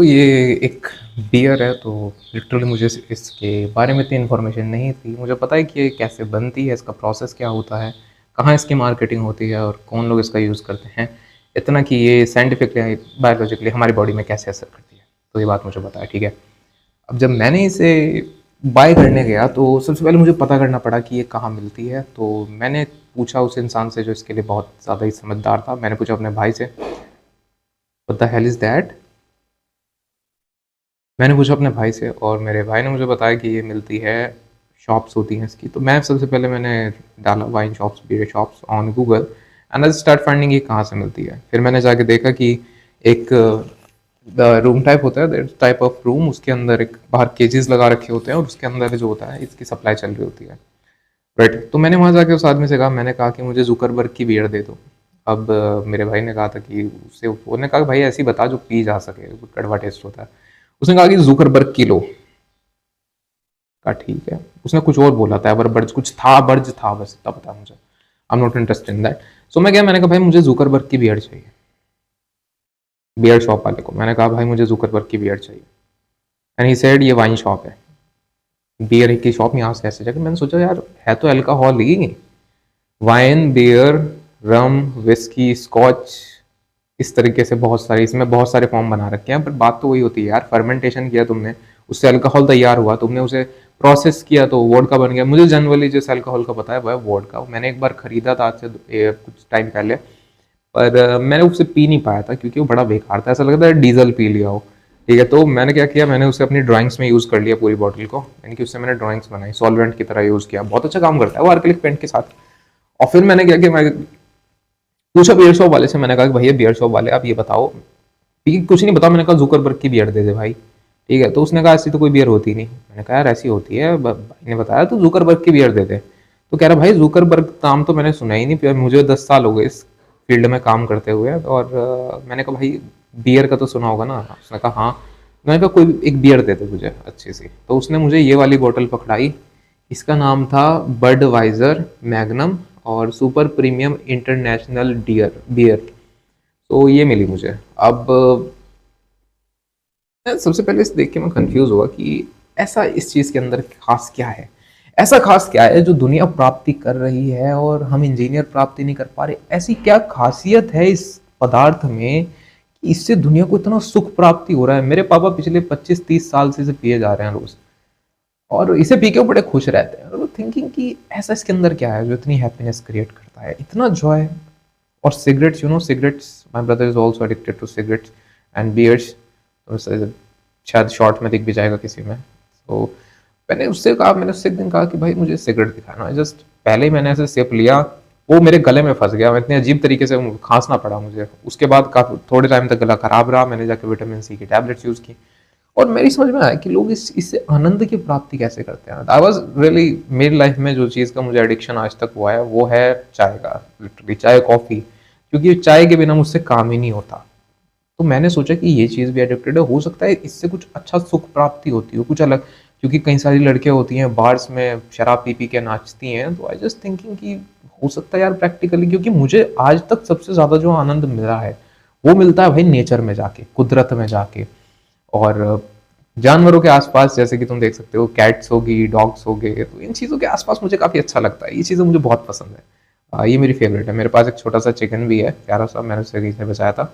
ये एक बियर है, तो लिटरली मुझे इसके बारे में इतनी इन्फॉर्मेशन नहीं थी। मुझे पता है कि ये कैसे बनती है, इसका प्रोसेस क्या होता है, कहाँ इसकी मार्केटिंग होती है और कौन लोग इसका यूज़ करते हैं। इतना कि ये साइंटिफिकली बायोलॉजिकली हमारी बॉडी में कैसे असर करती है, तो ये बात मुझे पता है, ठीक है। अब जब मैंने इसे बाय करने गया तो सबसे पहले मुझे पता करना पड़ा कि ये कहाँ मिलती है। तो मैंने पूछा उस इंसान से जो इसके लिए बहुत ज़्यादा ही समझदार था। मैंने पूछा अपने भाई से, what the hell is that. मैंने पूछा अपने भाई से और मेरे भाई ने मुझे बताया कि ये मिलती है, शॉप्स होती हैं इसकी। तो मैं सबसे पहले मैंने डाला wine shops, beer shops on Google and I start finding ये कहाँ से मिलती है। फिर मैंने जाके देखा कि एक रूम टाइप होता है, टाइप ऑफ रूम, उसके अंदर एक बाहर केजेस लगा रखे होते हैं और उसके अंदर जो होता है इसकी सप्लाई चल रही होती है, राइट। तो मैंने वहाँ जाके उस आदमी से कहा, मैंने कहा कि मुझे जुकरबर्ग की बियर दे दो। अब मेरे भाई ने कहा था कि उससे, उन्होंने कहा भाई ऐसी बता जो पी जा सके, कड़वा टेस्ट होता है। उसने कहा कि जुकरबर्ग की लो। कहा ठीक है। उसने कुछ और बोला था, पर बर्ज कुछ था, बर्ज था, बस इतना पता है मुझे। I am not interested in that. So मैं क्या, मैंने कहा भाई मुझे जुकरबर्ग की बियर चाहिए। बियर शॉप वाले को मैंने कहा भाई मुझे जुकरबर्ग की बियर चाहिए एंड ही सेड ये वाइन शॉप है, बियर की शॉप यहाँ से कैसे जाके। मैंने सोचा यार है तो अल्कोहल ही, वाइन, बियर, रम, विस्की, स्कॉच, इस तरीके से बहुत सारे, इसमें बहुत सारे फॉर्म बना रखे हैं। पर बात तो वही होती है यार, फर्मेंटेशन किया तुमने, उससे अल्कोहल तैयार हुआ, तुमने उसे प्रोसेस किया तो वोडका बन गया। मुझे जनरली जिस अल्कोहल का पता है वह वोडका। मैंने एक बार खरीदा था आज से कुछ टाइम पहले, पर मैंने उसे पी नहीं पाया था क्योंकि वो बड़ा बेकार था, ऐसा लगता है डीजल पी लिया हो, ठीक है। तो मैंने क्या किया, मैंने उसे अपनी ड्राइंग्स में यूज़ कर लिया पूरी बॉटल को, यानी कि उससे मैंने ड्राइंग्स बनाई, सॉल्वेंट की तरह यूज़ किया। बहुत अच्छा काम करता है वो एक्रिलिक पेंट के साथ। और फिर मैंने क्या किया, मैं पूछा बियर शॉप वाले से, मैंने कहा कि भैया बियर शॉप वाले आप ये बताओ, कुछ नहीं बताओ। मैंने कहा जुकरबर्ग की बियर दे दे भाई, ठीक है। तो उसने कहा ऐसी तो कोई बियर होती नहीं। मैंने कहा यार ऐसी होती है, भाई ने बताया, तो जुकरबर्ग की बियर दे दे। तो कह रहा भाई जुकरबर्ग नाम तो मैंने सुना ही नहीं, मुझे 10 साल हो गए इस फील्ड में काम करते हुए। और मैंने कहा भाई बियर का तो सुना होगा ना। उसने कहा हाँ। मैंने कहा कोई एक बियर दे दे मुझे अच्छी सी। तो उसने मुझे ये वाली बोतल पकड़ाई, इसका नाम था बडवाइजर मैग्नम और super premium international dear beer. तो ये मिली मुझे। अब सबसे पहले इस देख के मैं कंफ्यूज हुआ कि ऐसा इस चीज के अंदर खास क्या है, ऐसा खास क्या है जो दुनिया प्राप्ति कर रही है और हम इंजीनियर प्राप्ति नहीं कर पा रहे। ऐसी क्या खासियत है इस पदार्थ में कि इससे दुनिया को इतना सुख प्राप्ति हो रहा है। मेरे पापा पिछले 25-30 साल से इसे पिए जा रहे हैं रोज, और इसे पी के वो बड़े खुश रहते हैं। थिंकिंग कि ऐसा इसके अंदर क्या है जो इतनी हैप्पीनेस क्रिएट करता है, इतना जॉय। और cigarettes, cigarettes, my brother is also addicted to cigarettes and beers. तो शायद शॉर्ट में दिख भी जाएगा किसी में। तो मैंने उससे कहा, मैंने उससे एक दिन कहा कि भाई मुझे सिगरेट दिखाना। जस्ट पहले ही मैंने ऐसे सिप लिया, वो मेरे गले में फंस गया, इतने अजीब तरीके से खांसना पड़ा मुझे। उसके बाद काफी थोड़े टाइम तक गला खराब रहा। मैंने जाके विटामिन सी की टैबलेट्स यूज की और मेरी समझ में आया कि लोग इससे आनंद की प्राप्ति कैसे करते हैं। आई वॉज रियली, मेरी लाइफ में जो चीज़ का मुझे एडिक्शन आज तक हुआ है वो है चाय का, लिटरली चाय, कॉफ़ी। क्योंकि चाय के बिना मुझसे काम ही नहीं होता। तो मैंने सोचा कि ये चीज़ भी एडिक्टेड है, हो सकता है इससे कुछ अच्छा सुख प्राप्ति होती हो, कुछ अलग। क्योंकि कई सारी लड़कियां होती हैं बार्स में शराब पी पी के नाचती हैं। तो आई जस्ट थिंकिंग कि हो सकता है यार प्रैक्टिकली, क्योंकि मुझे आज तक सबसे ज़्यादा जो आनंद मिला है वो मिलता है भाई नेचर में जाके, कुदरत में जाके, और जानवरों के आसपास। जैसे कि तुम देख सकते हो कैट्स होगी, डॉग्स हो गए, तो इन चीज़ों के आसपास मुझे काफ़ी अच्छा लगता है। ये चीज़ें मुझे बहुत पसंद है। ये मेरी फेवरेट है। मेरे पास एक छोटा सा चिकन भी है, प्यारा सा, मैंने उसे कहीं से बचाया था।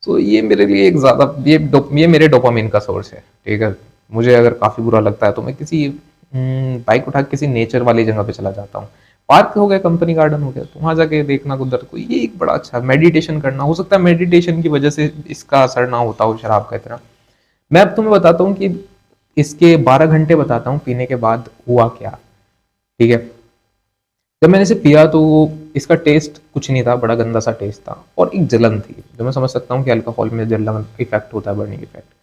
तो ये मेरे लिए एक ज़्यादा, ये मेरे डोपामिन का सोर्स है, ठीक है। मुझे अगर काफ़ी बुरा लगता है तो मैं किसी बाइक उठा के किसी नेचर वाली जगह पे चला जाता हूँ। पार्क हो गया, कंपनी गार्डन हो गया, तो वहाँ जाके देखना कुदरत को, ये एक बड़ा अच्छा मेडिटेशन करना। हो सकता है मेडिटेशन की वजह से इसका असर ना होता हो शराब का इतना। मैं अब तुम्हें बताता हूँ कि इसके 12 घंटे बताता हूँ पीने के बाद हुआ क्या, ठीक है। जब मैंने इसे पिया तो इसका टेस्ट कुछ नहीं था, बड़ा गंदा सा टेस्ट था और एक जलन थी, जो मैं समझ सकता हूँ कि अल्कोहल में जलन इफेक्ट होता है, बर्निंग इफेक्ट।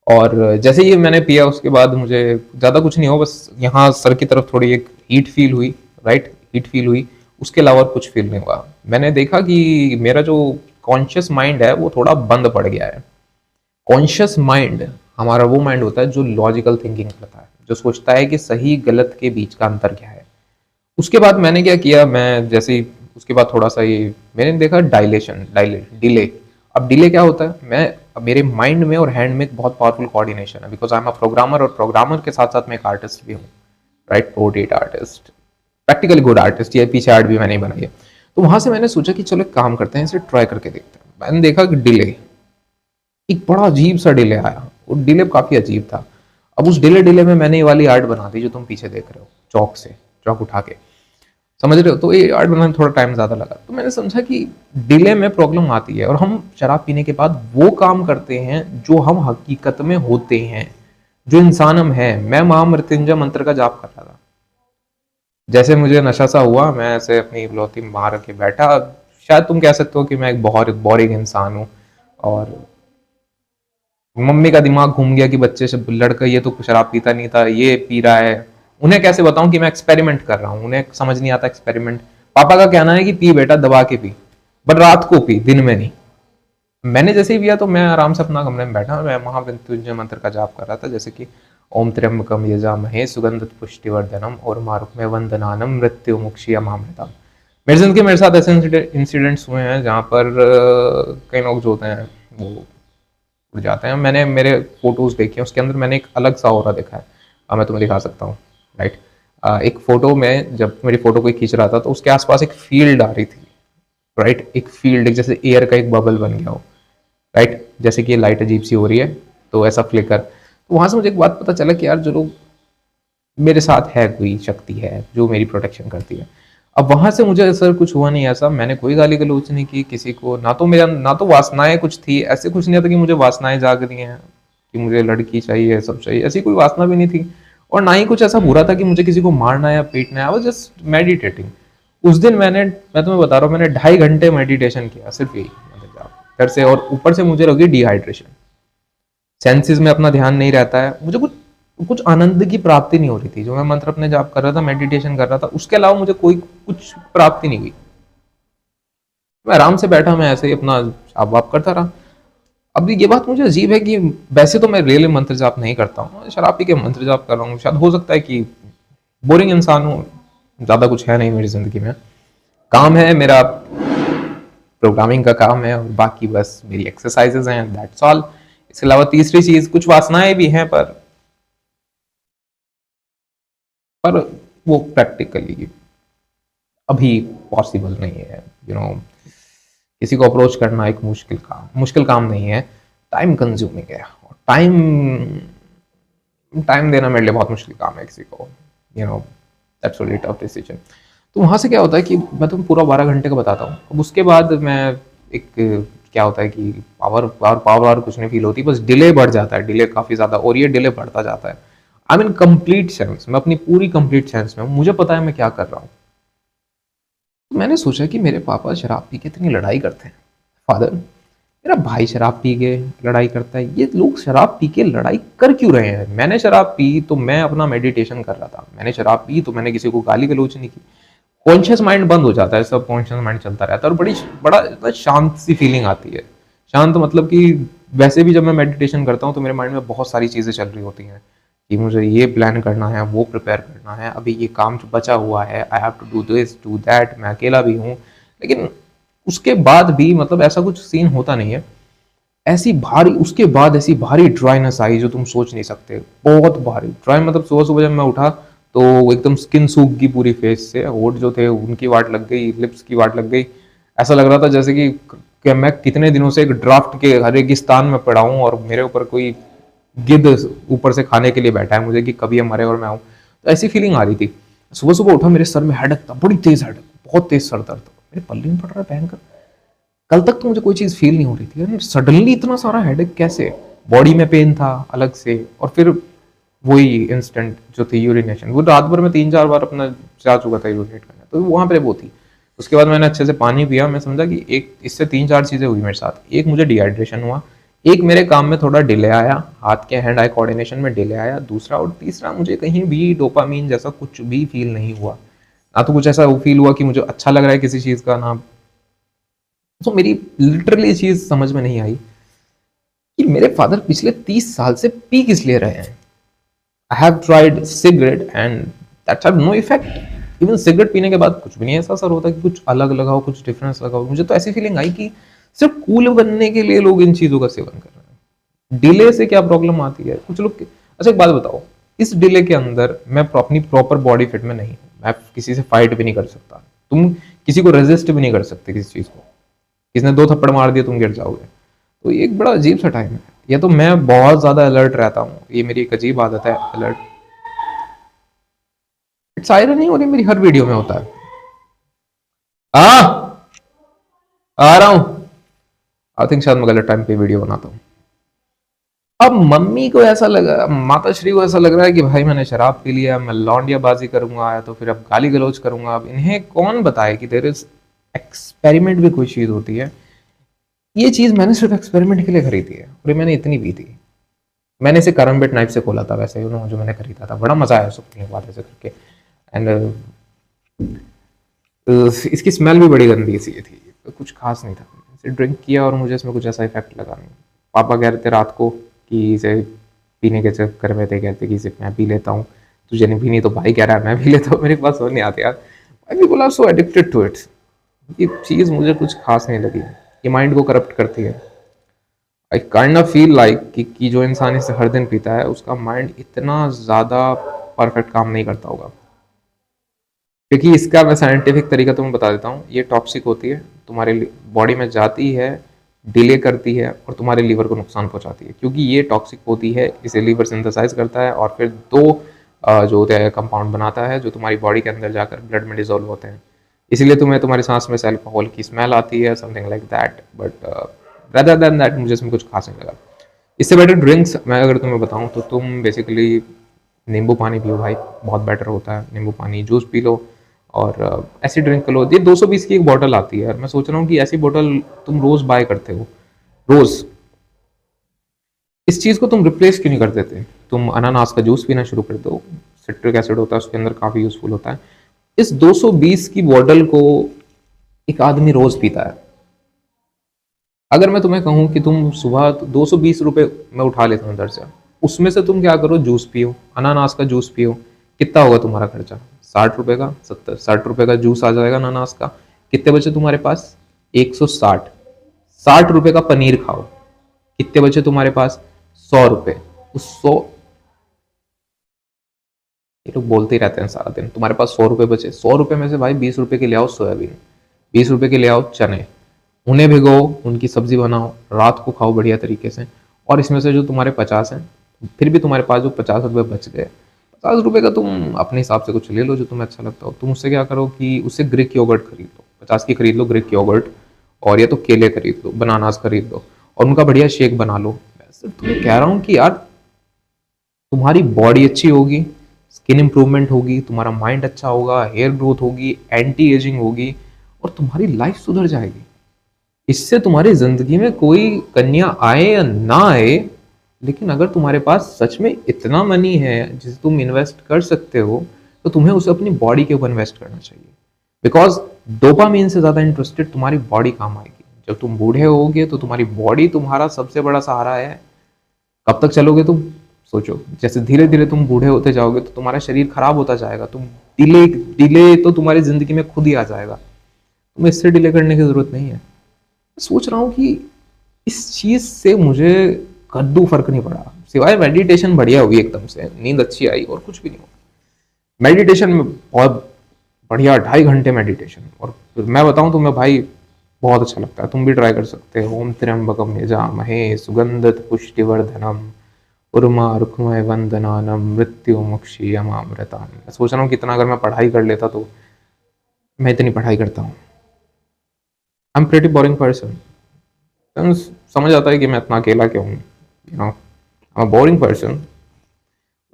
और जैसे ही मैंने पिया उसके बाद मुझे ज़्यादा कुछ नहीं हुआ, बस यहाँ सर की तरफ थोड़ी एक हीट फील हुई, राइट, हीट फील हुई। उसके अलावा कुछ फील नहीं हुआ। मैंने देखा कि मेरा जो कॉन्शियस माइंड है वो थोड़ा बंद पड़ गया है। कॉन्शियस माइंड हमारा वो माइंड होता है जो लॉजिकल थिंकिंग करता है, जो सोचता है कि सही गलत के बीच का अंतर क्या है। उसके बाद मैंने क्या किया, मैं जैसे ही उसके बाद थोड़ा सा ये मैंने देखा, डायलेशन, डिले, अब डिले क्या होता है, मेरे माइंड में और हैंड में एक बहुत पावरफुल कोऑर्डिनेशन है, because I am a programmer, और प्रोग्रामर के साथ साथ मैं एक आर्टिस्ट भी हूँ, right, portrait artist, practically good artist, ये पीछे आर्ट भी मैंने ही बनाई है। तो वहां से मैंने सोचा कि चलो एक काम करते हैं, इसे ट्राई करके देखते हैं। मैंने देखा कि डिले, एक बड़ा अजीब सा डिले आया, वो डिले काफी अजीब था। अब उस डिले में मैंने ये वाली आर्ट बना दी जो तुम पीछे देख रहे हो, चौक से, चौक उठा के, समझ रहे हो। तो ये आर्ट बनाने में थोड़ा टाइम ज्यादा लगा। तो मैंने समझा कि डिले में प्रॉब्लम आती है, और हम शराब पीने के बाद वो काम करते हैं जो हम हकीकत में होते हैं, जो इंसान हम हैं। मैं महामृत्युंजय मंत्र का जाप कर रहा था, जैसे मुझे नशा सा हुआ, मैं ऐसे अपनी इकलौती मार के बैठा। शायद तुम कह सकते हो कि मैं एक बहुत बोरिंग इंसान हूँ, और मम्मी का दिमाग घूम गया कि बच्चे से लड़का ये तो शराब पीता नहीं था, ये पी रहा है। उन्हें कैसे बताऊं कि मैं एक्सपेरिमेंट कर रहा हूँ, उन्हें समझ नहीं आता एक्सपेरिमेंट। पापा का कहना है कि पी बेटा, दबा के पी, बट रात को पी, दिन में नहीं। मैंने जैसे ही पिया तो मैं आराम से अपना कमरे में बैठा, मैं महामृत्युंजय मंत्र का जाप कर रहा था, जैसे कि ओम त्र्यंबकम यजामहे सुगंधित पुष्टिवर्धनम और मारुक में वंदनानम मृत्यु मुक्षिया मामृतम। मेरे जिंदगी मेरे साथ ऐसे इंसिडेंट्स हुए हैं जहाँ पर कई लोग जो होते हैं वो उड़ जाते हैं। मैंने मेरे फोटोज देखे, उसके अंदर मैंने एक अलग सा ऑरा देखा है। मैं तुम्हें दिखा सकता हूँ, राइट। एक फोटो में जब मेरी फोटो कोई खींच रहा था तो उसके आसपास एक फील्ड आ रही थी, राइट, एक फील्ड, जैसे एयर का एक बबल बन गया हो, राइट, जैसे कि लाइट अजीब सी हो रही है तो ऐसा फ्लिकर। तो वहां से मुझे एक बात पता चला कि यार जो लोग मेरे साथ है, कोई शक्ति है जो मेरी प्रोटेक्शन करती है। अब वहां से मुझे सर कुछ हुआ नहीं ऐसा, मैंने कोई गाली गलौज नहीं की किसी को, ना तो मेरा, ना तो वासनाएं कुछ थी, ऐसे कुछ नहीं था कि मुझे वासनाएं जाग रही हैं कि मुझे लड़की चाहिए, सब चाहिए, ऐसी कोई वासना भी नहीं थी। और ना ही कुछ ऐसा बुरा था कि मुझे किसी को मारना या पीटना है। I was just meditating. उस दिन मैं तुम्हें बता रहा हूँ, मैंने 2.5 घंटे मेडिटेशन किया, सिर्फ यही, मतलब घर से। और ऊपर से मुझे लगी डिहाइड्रेशन, सेंसेस में अपना ध्यान नहीं रहता है, मुझे कुछ कुछ आनंद की प्राप्ति नहीं हो रही थी। जो मैं मंत्र अपने जाप कर रहा था, मेडिटेशन कर रहा था, उसके अलावा मुझे कोई कुछ प्राप्ति नहीं हुई। मैं आराम से बैठा, मैं ऐसे ही अपना जाप वाप करता रहा। अब ये बात मुझे अजीब है कि वैसे तो मैं रियल मंत्र जाप नहीं करता हूँ, शराब पी के मंत्र जाप कर रहा हूँ। शायद हो सकता है कि बोरिंग इंसान हूँ, ज्यादा कुछ है नहीं मेरी जिंदगी में। काम है मेरा, प्रोग्रामिंग का काम है, और बाकी बस मेरी एक्सरसाइजेज हैं, दैट्स ऑल। इसके अलावा तीसरी चीज, कुछ वासनाएं भी हैं, पर वो प्रैक्टिकली अभी पॉसिबल नहीं है। किसी को अप्रोच करना एक मुश्किल काम नहीं है, टाइम कंज्यूमिंग है, और टाइम देना मेरे लिए बहुत मुश्किल काम है किसी को, दैट्स रियली टफ डिसीजन। तो वहां से क्या होता है कि मैं तुम्हें पूरा 12 घंटे का बताता हूँ। अब उसके बाद मैं एक, क्या होता है कि पावर कुछ नहीं फील होती, बस डिले बढ़ जाता है, डिले काफी ज्यादा, और ये डिले बढ़ता जाता है। आई मीन कंप्लीट सेंस, मैं अपनी पूरी कंप्लीट सेंस में हूँ, मुझे पता है मैं क्या कर रहा हूँ। तो मैंने सोचा कि मेरे पापा शराब पी के इतनी लड़ाई करते हैं, फादर, मेरा भाई शराब पी के लड़ाई करता है, ये लोग शराब पी के लड़ाई कर क्यों रहे हैं? मैंने शराब पी तो मैं अपना मेडिटेशन कर रहा था, मैंने शराब पी तो मैंने किसी को गाली गलौज नहीं की। कॉन्शियस माइंड बंद हो जाता है, सब कॉन्शियस माइंड चलता रहता है, और बड़ा शांत सी फीलिंग आती है। शांत मतलब कि वैसे भी जब मैं मेडिटेशन करता हूँ तो मेरे माइंड में बहुत सारी चीजें चल रही होती हैं कि मुझे ये प्लान करना है, वो प्रिपेयर करना है, अभी ये काम जो बचा हुआ है, I have to do this do that, मैं अकेला भी हूँ। लेकिन उसके बाद भी मतलब ऐसा कुछ सीन होता नहीं है। उसके बाद ऐसी भारी ड्राइनेस आई जो तुम सोच नहीं सकते, बहुत भारी ड्राई। मतलब सुबह सुबह जब मैं उठा तो एकदम स्किन सूख गई पूरी फेस से, होठ जो थे उनकी वाट लग गई, लिप्स की वाट लग गई। ऐसा लग रहा था जैसे कि मैं कितने दिनों से एक ड्राफ्ट के रेगिस्तान में पड़ा हूँ और मेरे ऊपर कोई गिद्ध ऊपर से खाने के लिए बैठा है मुझे कि कभी हम मरे और मैं आऊँ। तो ऐसी फीलिंग आ रही थी। सुबह सुबह उठा, मेरे सर में हेडेक था, बड़ी तेज हेडेक, बहुत तेज सर दर्द, मेरे पल्ले में पड़ रहा है भयंकर। कल तक तो मुझे कोई चीज फील नहीं हो रही थी, सडनली इतना सारा हेडेक कैसे? बॉडी में पेन था अलग से, और फिर वही इंस्टेंट जो थी यूरिनेशन, वो रात भर में 3-4 बार अपना जा चुका था यूरिनेट करने, तो वहां पे वो थी। उसके बाद मैंने अच्छे से पानी पिया, मैं समझा कि एक इससे 3-4 चीजें हुई मेरे साथ। एक, मुझे डिहाइड्रेशन हुआ, एक मेरे काम में थोड़ा डिले आया, हाथ के हैंड आई कोऑर्डिनेशन में डिले आया, दूसरा और तीसरा, मुझे कहीं भी डोपामीन जैसा कुछ भी फील नहीं हुआ। ना तो कुछ ऐसा फील हुआ कि मुझे अच्छा लग रहा है किसी चीज का, ना। तो मेरी लिटरली चीज समझ में नहीं आई कि मेरे फादर पिछले 30 साल से पी किस लिए रहे हैं। I have tried cigarette and that's have no effect. Even cigarette पीने के बाद कुछ भी नहीं ऐसा असर होता कि कुछ अलग लगा हो, कुछ डिफरेंस लगा हो। मुझे तो ऐसी फीलिंग आई कि सिर्फ कूल बनने के लिए लोग इन चीजों का सेवन कर रहे हैं। डिले से क्या प्रॉब्लम आती है कुछ लोग। अच्छा एक बात बताओ, इस डिले के अंदर मैं अपनी प्रॉपर बॉडी फिट में नहीं हूं, मैं किसी से फाइट भी नहीं कर सकता, तुम किसी को रेजिस्ट भी नहीं कर सकते किसी चीज को, किसने 2 थप्पड़ मार दिया तुम गिर जाओगे। तो ये एक बड़ा अजीब सा टाइम है। या तो मैं बहुत ज्यादा अलर्ट रहता हूँ, ये मेरी एक अजीब आदत है अलर्ट। इट्स आयरनी हो रही मेरी हर वीडियो में होता है। आ रहा हूं। आई थिंक शायद मैं गलत टाइम पे वीडियो बनाता हूँ। अब मम्मी को ऐसा लगा, माता श्री को ऐसा लग रहा है कि भाई मैंने शराब पी लिया, मैं लौंडियाबाजी करूंगा, या तो फिर अब गाली गलौज करूंगा। अब इन्हें कौन बताए कि देयर इज एक्सपेरिमेंट भी कोई चीज होती है। ये चीज मैंने सिर्फ एक्सपेरिमेंट के लिए खरीदी है और ये मैंने इतनी पी थी। मैंने इसे करम्बेट नाइफ से खोला था वैसे जो मैंने खरीदा था, बड़ा मजा आया उसको पीने के बाद ऐसे करके। एंड इसकी स्मेल भी बड़ी गंदी सी थी, तो कुछ खास नहीं था। इसे ड्रिंक किया और मुझे इसमें कुछ ऐसा इफेक्ट लगा नहीं। पापा कह रहे थे रात को कि इसे पीने के चक्कर में थे, कहते कि इसे मैं पी लेता हूँ, तुझे नहीं पीनी तो भाई कह रहा है मैं पी लेता हूँ। मेरे पास समझ नहीं आती यार, I people are so addicted to it. ये चीज़ मुझे कुछ खास नहीं लगी, ये माइंड को करप्ट करती है। I kind of feel like कि जो इंसान इसे हर दिन पीता है उसका माइंड इतना ज़्यादा परफेक्ट काम नहीं करता होगा। क्योंकि इसका मैं साइंटिफिक तरीका तुम्हें बता देता हूँ। ये टॉक्सिक होती है, तुम्हारे बॉडी में जाती है, डिले करती है और तुम्हारे लीवर को नुकसान पहुंचाती है। क्योंकि ये टॉक्सिक होती है, इसे लीवर सिंथेसाइज करता है और फिर दो जो होते हैं कंपाउंड बनाता है जो तुम्हारी बॉडी के अंदर जाकर ब्लड में डिजोल्व होते हैं। इसीलिए तुम्हें तुम्हारी सांस में से अल्कोहल की स्मेल आती है, something like that. But rather than that मुझे इसमें कुछ खास नहीं लगा। इससे बेटर ड्रिंक्स मैं अगर तुम्हें बताऊँ तो तुम बेसिकली नींबू पानी पियो भाई, बहुत बेटर होता है। नींबू पानी जूस पी लो और ऐसी ड्रिंक लो। ये 220 की एक बॉटल आती है और मैं सोच रहा हूँ कि ऐसी बॉटल तुम रोज बाय करते हो, रोज इस चीज को तुम रिप्लेस क्यों नहीं कर देते। तुम अनानास का जूस पीना शुरू कर दो, सिट्रिक एसिड होता है उसके अंदर, काफी यूजफुल होता है। इस 220 की बॉटल को एक आदमी रोज पीता है। अगर मैं तुम्हें कहूं कि तुम सुबह 220 रुपए मैं उठा लेता हूं इधर से, उसमें से तुम क्या करो, जूस पियो, अनानास का जूस पियो, कितना होगा तुम्हारा खर्चा? 60 रुपए का, 60 का जूस आ जाएगा अनानास का। कितने बचे तुम्हारे पास? 160। 60 रुपए का पनीर खाओ, कितने बचे तुम्हारे पास? 100 रुपए। उस 100, ये लोग बोलते ही रहते हैं सारा दिन, तुम्हारे पास 100 रुपए बचे। 100 रुपए में से भाई 20 रुपए के ले आओ सोयाबीन, 20 रुपए के ले आओ चने, उन्हें भिगो, उनकी सब्जी बनाओ, रात को खाओ बढ़िया तरीके से। और इसमें से जो तुम्हारे 50 हैं, फिर भी तुम्हारे पास जो 50 रुपए बच गए, 50 रुपए का तुम अपने हिसाब से कुछ ले लो जो तुम्हें अच्छा लगता हो। तुम उससे क्या करो कि उससे ग्रीक योगर्ट खरीद लो, 50 की खरीद लो ग्रीक योगर्ट, और या तो केले खरीद लो, बनानास खरीद लो और उनका बढ़िया शेक बना लो। वैसे तुम्हें कह रहा हूँ कि यार तुम्हारी बॉडी अच्छी होगी, स्किन इंप्रूवमेंट होगी, तुम्हारा माइंड अच्छा होगा, हेयर ग्रोथ होगी, एंटी एजिंग होगी और तुम्हारी लाइफ सुधर जाएगी। इससे तुम्हारी जिंदगी में कोई कन्या आए या ना आए, लेकिन अगर तुम्हारे पास सच में इतना मनी है जिसे तुम इन्वेस्ट कर सकते हो, तो तुम्हें उसे अपनी बॉडी के ऊपर इन्वेस्ट करना चाहिए। बिकॉज डोपामीन से ज्यादा इंटरेस्टेड तुम्हारी बॉडी काम आएगी। जब तुम बूढ़े होगे तो तुम्हारी बॉडी तुम्हारा सबसे बड़ा सहारा है। कब तक चलोगे तुम? सोचो, जैसे धीरे धीरे तुम बूढ़े होते जाओगे तो तुम्हारा शरीर खराब होता जाएगा। तुम डिले डिले तो तुम्हारी जिंदगी में खुद ही आ जाएगा, तुम्हें इससे डिले करने की जरूरत नहीं है। सोच रहा हूँ कि इस चीज से मुझे कद्दू फर्क नहीं पड़ा, सिवाय मेडिटेशन बढ़िया हुई, एकदम से नींद अच्छी आई और कुछ भी नहीं हुआ। मेडिटेशन में बहुत बढ़िया 2.5 घंटे मेडिटेशन, और मैं बताऊं तो मैं भाई बहुत अच्छा लगता है, तुम भी ट्राई कर सकते हो। ओम त्र्यंबकम यजामहे सुगंधित पुष्टिवर्धनम उर्मा रुक्मय वंदनानम मृत्यु मुक्षी अमामृताम। मैं सोच रहा हूँ कितना अगर मैं पढ़ाई कर लेता तो, मैं इतनी पढ़ाई करता हूँ। I am pretty boring person. समझ आता है कि मैं इतना अकेला क्यों हूँ, you know, I am boring person.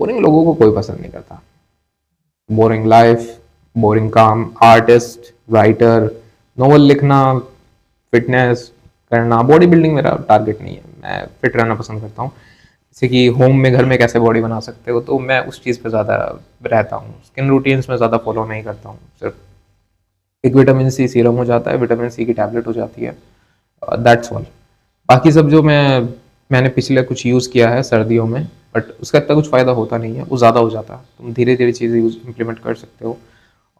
Boring लोगों को कोई पसंद नहीं करता। बोरिंग लाइफ, बोरिंग काम, आर्टिस्ट, राइटर, नोवेल लिखना, फिटनेस करना, बॉडी बिल्डिंग मेरा टारगेट नहीं है। मैं फिट रहना पसंद करता हूँ। जैसे कि होम में, घर में कैसे बॉडी बना सकते हो, तो मैं उस चीज़ पे ज़्यादा रहता हूँ। स्किन रूटीन्स में ज़्यादा फॉलो नहीं करता हूँ। सिर्फ एक विटामिन सी सीरम हो जाता है, विटामिन सी की टैबलेट हो जाती है, दैट्स ऑल। बाकी सब जो मैंने पिछले कुछ यूज़ किया है सर्दियों में, बट उसका इतना कुछ फ़ायदा होता नहीं है, वो ज़्यादा हो जाता है। तुम धीरे धीरे चीज़ें इम्प्लीमेंट कर सकते हो,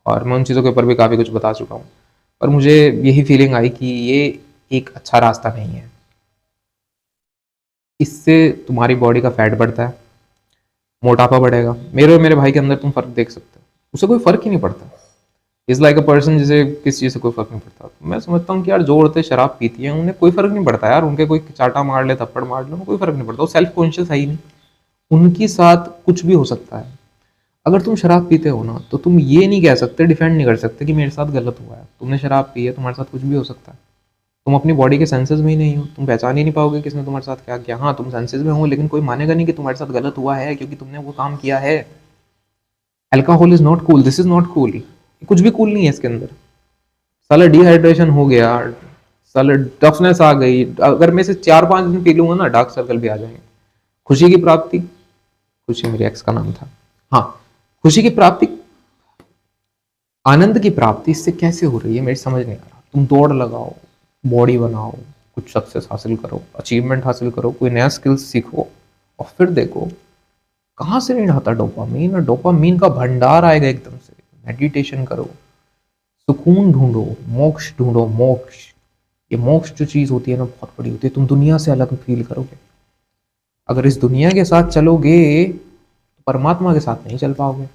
और मैं उन चीज़ों के ऊपर भी काफ़ी कुछ बता चुका हूँ। पर मुझे यही फीलिंग आई कि ये एक अच्छा रास्ता नहीं है। इससे तुम्हारी बॉडी का फैट बढ़ता है, मोटापा बढ़ेगा। मेरे और मेरे भाई के अंदर तुम फर्क देख सकते हो, उसे कोई फर्क ही नहीं पड़ता। इज लाइक अ पर्सन जिसे किस चीज़ से कोई फर्क नहीं पड़ता। मैं समझता हूँ कि यार जो औरतें शराब पीती हैं उन्हें कोई फर्क नहीं पड़ता यार, उनके कोई चाटा मार ले थप्पड़ मार ले उन्हें कोई फर्क नहीं पड़ता, वो सेल्फ कॉन्शियस है ही नहीं। उनके साथ कुछ भी हो सकता है। अगर तुम शराब पीते हो ना तो तुम ये नहीं कह सकते, डिफेंड नहीं कर सकते कि मेरे साथ गलत हुआ है। तुमने शराब पी है, तुम्हारे साथ कुछ भी हो सकता है। तुम अपनी बॉडी के सेंसेस में ही नहीं हो, तुम पहचान ही नहीं पाओगे किसने तुम्हारे साथ क्या किया। हाँ तुम सेंसेस में हो, लेकिन कोई मानेगा नहीं कि तुम्हारे साथ गलत हुआ है क्योंकि तुमने वो काम किया है। Alcohol is not cool, this is not cool, कुछ भी कूल नहीं है इसके अंदर। साला डिहाइड्रेशन हो गया, साला टफनेस आ गई, अगर मैं इसे 4-5 दिन पी लूंगा ना डार्क सर्कल भी आ जाएंगे। खुशी की प्राप्ति, खुशी मेरी एक्स का नाम था, हाँ, खुशी की प्राप्ति, आनंद की प्राप्ति इससे कैसे हो रही है मेरी समझ नहीं आ रहा। तुम दौड़ लगाओ, बॉडी बनाओ, कुछ सक्सेस हासिल करो, अचीवमेंट हासिल करो, कोई नया स्किल्स सीखो, और फिर देखो कहाँ से नहीं आता डोपामीन, और डोपामीन का भंडार आएगा एकदम से। मेडिटेशन करो, सुकून ढूंढो, मोक्ष ढूंढो, मोक्ष। ये मोक्ष जो चीज होती है ना बहुत बड़ी होती है, तुम दुनिया से अलग फील करोगे। अगर इस दुनिया के साथ चलोगे तो परमात्मा के साथ नहीं चल पाओगे,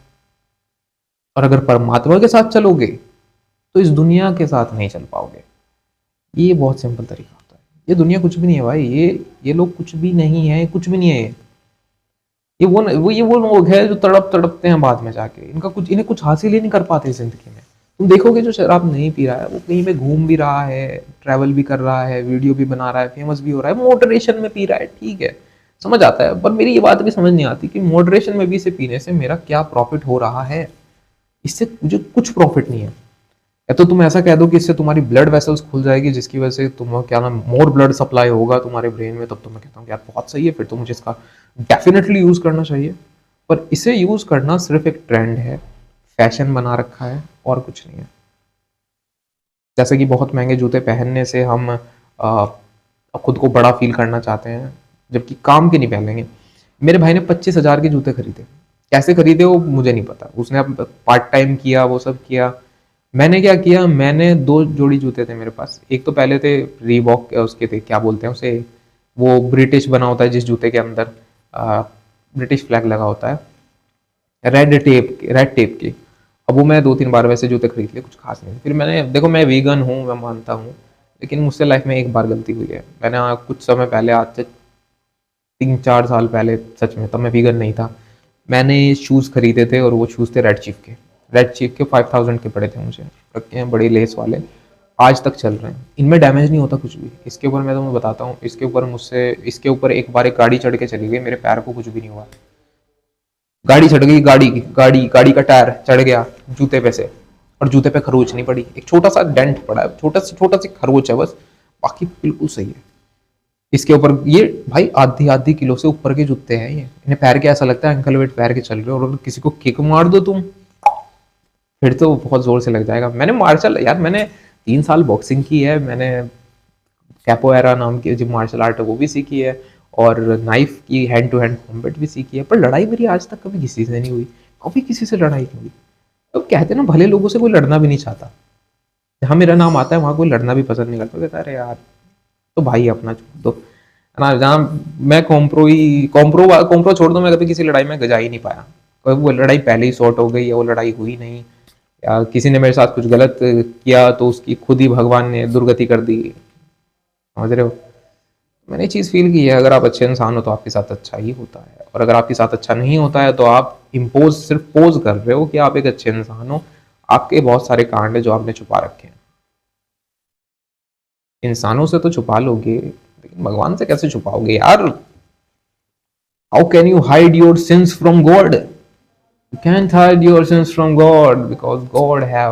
और अगर परमात्मा के साथ चलोगे तो इस दुनिया के साथ नहीं चल पाओगे। ये बहुत सिंपल तरीका होता है। ये दुनिया कुछ भी नहीं है भाई, ये लोग कुछ भी नहीं है, कुछ भी नहीं है। ये वो लोग हैं जो तड़पते हैं बाद में जाके, इन्हें कुछ हासिल ही नहीं कर पाते जिंदगी में। तुम देखोगे जो शराब नहीं पी रहा है वो कहीं पे घूम भी रहा है, ट्रैवल भी कर रहा है, वीडियो भी बना रहा है, फेमस भी हो रहा है, मॉडरेशन में पी रहा है, ठीक है, समझ आता है। पर मेरी ये बात भी समझ नहीं आती कि मॉडरेशन में भी इसे पीने से मेरा क्या प्रॉफिट हो रहा है। इससे मुझे कुछ प्रॉफिट नहीं है। या तो तुम ऐसा कह दो कि इससे तुम्हारी ब्लड वेसल्स खुल जाएगी जिसकी वजह से तुम क्या नाम मोर ब्लड सप्लाई होगा तुम्हारे ब्रेन में, तब तो मैं कहता हूँ यार बहुत सही है, फिर तो मुझे इसका डेफिनेटली यूज करना चाहिए। पर इसे यूज करना सिर्फ एक ट्रेंड है, फैशन बना रखा है, और कुछ नहीं है। जैसे कि बहुत महंगे जूते पहनने से हम खुद को बड़ा फील करना चाहते हैं, जबकि काम के नहीं पहनेंगे। मेरे भाई ने 25,000 के जूते खरीदे, कैसे खरीदे वो मुझे नहीं पता, उसने अब पार्ट टाइम किया, वो सब किया। मैंने क्या किया, मैंने 2 जोड़ी जूते थे मेरे पास। एक तो पहले थे रीबॉक, उसके थे क्या बोलते हैं उसे, वो ब्रिटिश बना होता है जिस जूते के अंदर ब्रिटिश फ्लैग लगा होता है, रेड टेप के। अब वो मैं 2-3 बार वैसे जूते खरीद लिए, कुछ खास नहीं। फिर मैंने देखो, मैं वीगन हूँ, मैं मानता हूँ, लेकिन मुझसे लाइफ में एक बार गलती हुई है। मैंने कुछ समय पहले, आज से 3-4 साल पहले, सच में तब मैं वीगन नहीं था, मैंने शूज़ खरीदे थे, और वो शूज़ थे रेड चीफ के 5000 के पड़े थे मुझे, रखे हैं बड़े लेस वाले, आज तक चल रहे हैं। इनमें डैमेज नहीं होता कुछ भी। इसके ऊपर मैं तुम्हें बताता हूँ, इसके ऊपर एक बार एक गाड़ी चढ़ के चली गई, मेरे पैर को कुछ भी नहीं हुआ। गाड़ी चढ़ गई, गाड़ी का टायर चढ़ गया जूते पे से, और जूते पे खरोच नहीं पड़ी, एक छोटा सा डेंट पड़ा है, छोटा सा खरोच है बस, बाकी बिल्कुल सही है। इसके ऊपर ये भाई आधी किलो से ऊपर के जूते हैं ये, इन्हें पैर के ऐसा लगता है एंकल वेट पैर के चल रहे हो, और अगर किसी को किक मार दो तुम, फिर तो बहुत जोर से लग जाएगा। मैंने 3 साल बॉक्सिंग की है, मैंने कैपोएरा नाम की जो मार्शल आर्ट है वो भी सीखी है, और नाइफ की हैंड टू हैंड कॉम्बैट भी सीखी है। पर लड़ाई मेरी आज तक कभी किसी से नहीं हुई, कभी किसी से लड़ाई नहीं हुई। तो कहते हैं ना, भले लोगों से कोई लड़ना भी नहीं चाहता, जहाँ मेरा नाम आता है वहां कोई लड़ना भी पसंद नहीं करता, कहता है अरे यार तो भाई अपना छोड़ दो, है ना। जहाँ मैं कॉम्प्रो छोड़ दो, मैं कभी किसी लड़ाई में गजा ही नहीं पाया। कभी वो लड़ाई पहले ही सॉर्ट हो गई, या वो लड़ाई हुई नहीं, या किसी ने मेरे साथ कुछ गलत किया तो उसकी खुद ही भगवान ने दुर्गति कर दी, समझ रहे हो। मैंने ये चीज़ फील की है, अगर आप अच्छे इंसान हो तो आपके साथ अच्छा ही होता है, और अगर आपके साथ अच्छा नहीं होता है तो आप सिर्फ पोज कर रहे हो कि आप एक अच्छे इंसान हो। आपके बहुत सारे कांड है जो आपने छुपा रखे हैं। इंसानों से तो छुपा लोगे, लेकिन भगवान से कैसे छुपाओगे यार। How can you hide your sins from God? You can't hide your sins from God, because God have